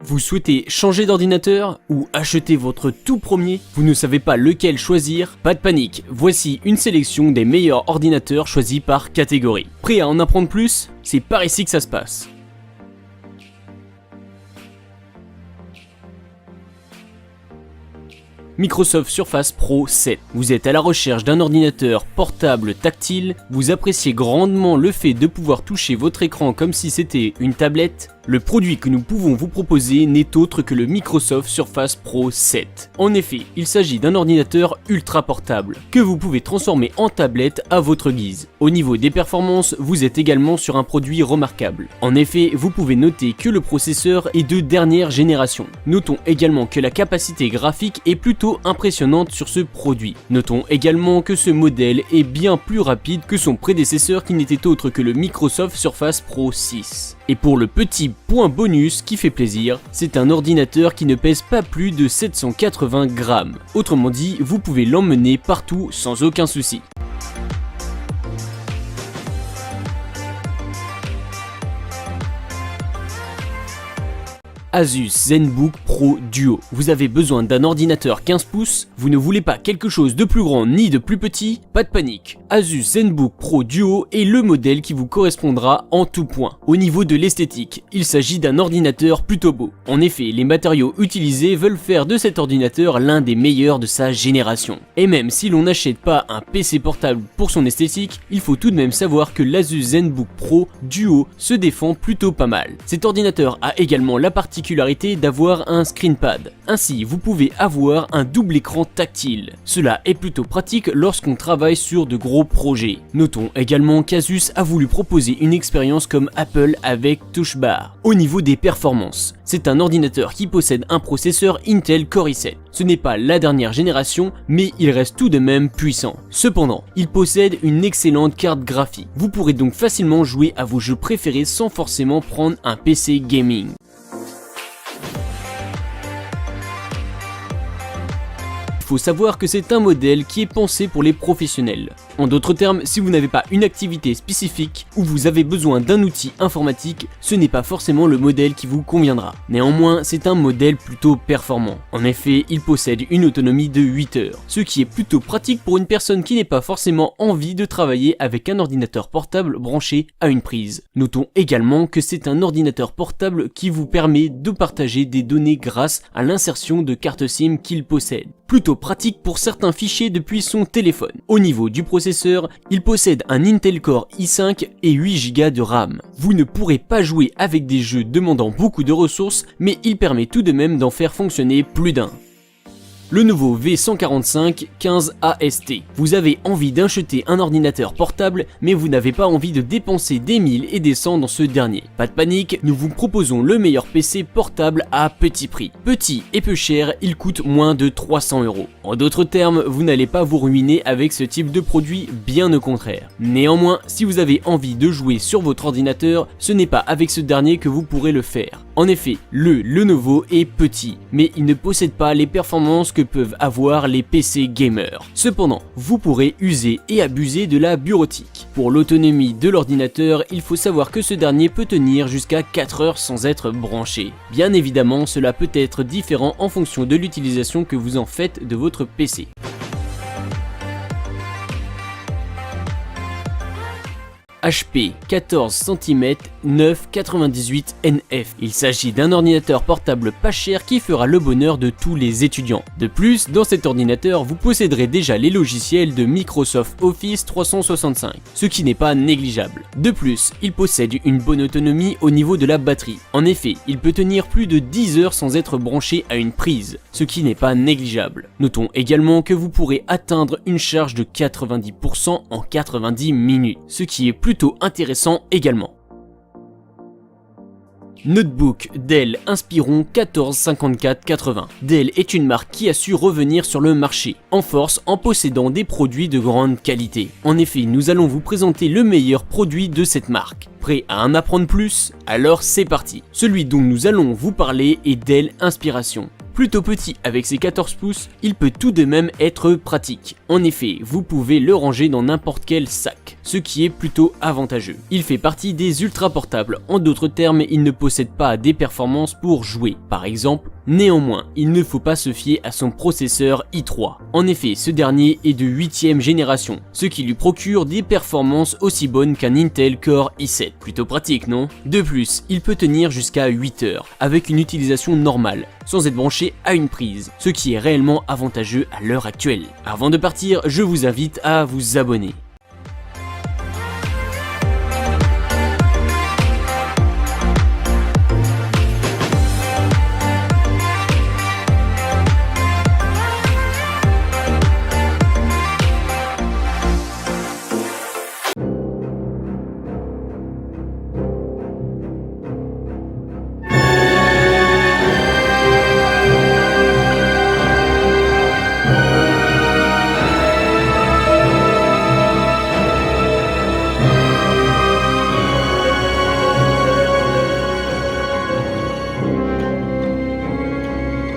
Vous souhaitez changer d'ordinateur ou acheter votre tout premier? Vous ne savez pas lequel choisir? Pas de panique, voici une sélection des meilleurs ordinateurs choisis par catégorie. Prêt à en apprendre plus? C'est par ici que ça se passe. Microsoft Surface Pro 7. Vous êtes à la recherche d'un ordinateur portable tactile, vous appréciez grandement le fait de pouvoir toucher votre écran comme si c'était une tablette. Le produit que nous pouvons vous proposer n'est autre que le Microsoft Surface Pro 7. En effet, il s'agit d'un ordinateur ultra portable, que vous pouvez transformer en tablette à votre guise. Au niveau des performances, vous êtes également sur un produit remarquable. En effet, vous pouvez noter que le processeur est de dernière génération. Notons également que la capacité graphique est plutôt impressionnante sur ce produit. Notons également que ce modèle est bien plus rapide que son prédécesseur qui n'était autre que le Microsoft Surface Pro 6. Et pour le petit point bonus qui fait plaisir, c'est un ordinateur qui ne pèse pas plus de 780 grammes. Autrement dit, vous pouvez l'emmener partout sans aucun souci. Asus ZenBook Pro Duo. Vous avez besoin d'un ordinateur 15 pouces, vous ne voulez pas quelque chose de plus grand ni de plus petit? Pas de panique. Asus ZenBook Pro Duo est le modèle qui vous correspondra en tout point. Au niveau de l'esthétique, il s'agit d'un ordinateur plutôt beau. En effet, les matériaux utilisés veulent faire de cet ordinateur l'un des meilleurs de sa génération. Et même si l'on n'achète pas un PC portable pour son esthétique, il faut tout de même savoir que l'Asus ZenBook Pro Duo se défend plutôt pas mal. Cet ordinateur a également la particularité d'avoir un screenpad. Ainsi, vous pouvez avoir un double écran tactile. Cela est plutôt pratique lorsqu'on travaille sur de gros projets. Notons également qu'Asus a voulu proposer une expérience comme Apple avec Touch Bar. Au niveau des performances, c'est un ordinateur qui possède un processeur Intel Core i7. Ce n'est pas la dernière génération, mais il reste tout de même puissant. Cependant, il possède une excellente carte graphique. Vous pourrez donc facilement jouer à vos jeux préférés sans forcément prendre un PC gaming. Il faut savoir que c'est un modèle qui est pensé pour les professionnels. En d'autres termes, si vous n'avez pas une activité spécifique ou vous avez besoin d'un outil informatique, ce n'est pas forcément le modèle qui vous conviendra. Néanmoins, c'est un modèle plutôt performant. En effet, il possède une autonomie de 8 heures, ce qui est plutôt pratique pour une personne qui n'est pas forcément envie de travailler avec un ordinateur portable branché à une prise. Notons également que c'est un ordinateur portable qui vous permet de partager des données grâce à l'insertion de carte SIM qu'il possède. Plutôt pratique pour certains fichiers depuis son téléphone. Au niveau du processeur, il possède un Intel Core i5 et 8 Go de RAM. Vous ne pourrez pas jouer avec des jeux demandant beaucoup de ressources, mais il permet tout de même d'en faire fonctionner plus d'un. Le nouveau V145 15AST. Vous avez envie d'acheter un ordinateur portable, mais vous n'avez pas envie de dépenser des 1000 et des 100 dans ce dernier. Pas de panique, nous vous proposons le meilleur PC portable à petit prix. Petit et peu cher, il coûte moins de 300 €. En d'autres termes, vous n'allez pas vous ruiner avec ce type de produit, bien au contraire. Néanmoins, si vous avez envie de jouer sur votre ordinateur, ce n'est pas avec ce dernier que vous pourrez le faire. En effet, le Lenovo est petit, mais il ne possède pas les performances que peuvent avoir les PC gamers. Cependant, vous pourrez user et abuser de la bureautique. Pour l'autonomie de l'ordinateur, il faut savoir que ce dernier peut tenir jusqu'à 4 heures sans être branché. Bien évidemment, cela peut être différent en fonction de l'utilisation que vous en faites de votre PC. HP 14 cm 998 NF. Il s'agit d'un ordinateur portable pas cher qui fera le bonheur de tous les étudiants. De plus, dans cet ordinateur, vous posséderez déjà les logiciels de Microsoft Office 365, ce qui n'est pas négligeable. De plus, il possède une bonne autonomie au niveau de la batterie. En effet, il peut tenir plus de 10 heures sans être branché à une prise, ce qui n'est pas négligeable. Notons également que vous pourrez atteindre une charge de 90% en 90 minutes, ce qui est plutôt intéressant également. Notebook Dell Inspiron 145480. Dell est une marque qui a su revenir sur le marché en force en possédant des produits de grande qualité. En effet, nous allons vous présenter le meilleur produit de cette marque. Prêt à en apprendre plus? Alors c'est parti. Celui dont nous allons vous parler est Dell Inspiration. Plutôt petit avec ses 14 pouces, il peut tout de même être pratique. En effet, vous pouvez le ranger dans n'importe quel sac, ce qui est plutôt avantageux. Il fait partie des ultra portables, en d'autres termes, il ne possède pas des performances pour jouer, par exemple. Néanmoins, il ne faut pas se fier à son processeur i3. En effet, ce dernier est de 8ème génération, ce qui lui procure des performances aussi bonnes qu'un Intel Core i7. Plutôt pratique, non? De plus, il peut tenir jusqu'à 8 heures, avec une utilisation normale, sans être branché à une prise, ce qui est réellement avantageux à l'heure actuelle. Avant de partir, je vous invite à vous abonner.